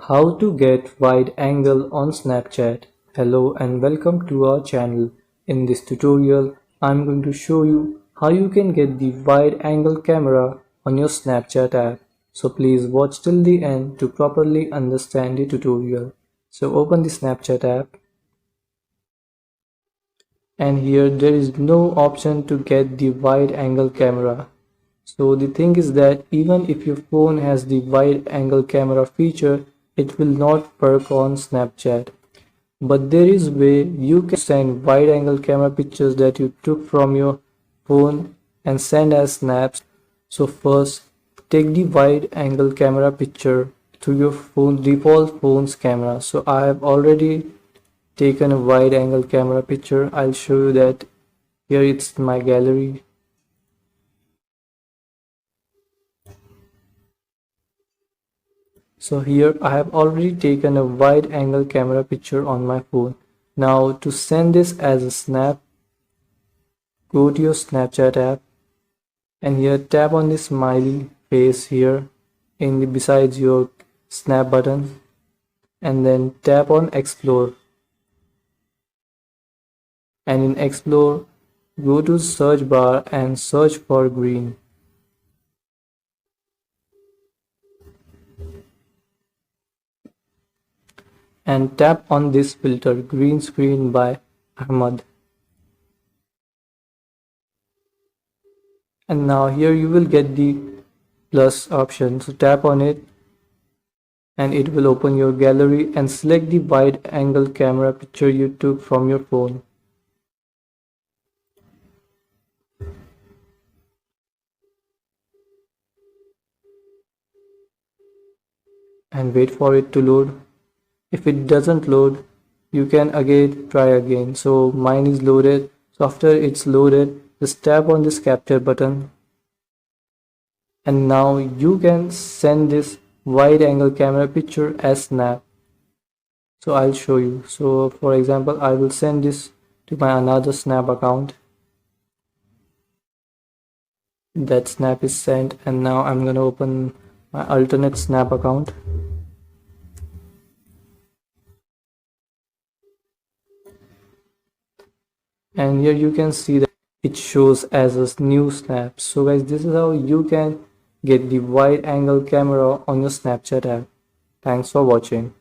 How to get wide angle on Snapchat. Hello and welcome to our channel. In this tutorial, I'm going to show you how you can get the wide angle camera on your Snapchat app. So please watch till the end to properly understand the tutorial. So open the Snapchat app, and here there is no option to get the wide angle camera. So the thing is that even if your phone has the wide angle camera feature, it will not work on Snapchat. But there is way you can send wide angle camera pictures that you took from your phone and send as snaps. So first, take the wide angle camera picture to your phone default phone's camera. So I have already taken a wide angle camera picture. I'll show you that. Here it's my gallery. So here I have already taken a wide angle camera picture on my phone. Now to send this as a snap, go to your Snapchat app and here tap on the smiley face here in the besides your snap button, and then tap on explore, and in explore go to search bar and search for green. And tap on this filter green screen by Ahmad. And now here you will get the plus option, so tap on it and it will open your gallery and select the wide angle camera picture you took from your phone. And wait for it to load. If it doesn't load, you can again try again. So mine is loaded. So after it's loaded, just tap on this capture button, and now you can send this wide angle camera picture as snap. So I'll show you. So for example, I will send this to my another snap account. That snap is sent, and now I'm gonna open my alternate snap account. And here you can see that it shows as a new snap. So guys, this is how you can get the wide angle camera on your Snapchat app. Thanks for watching.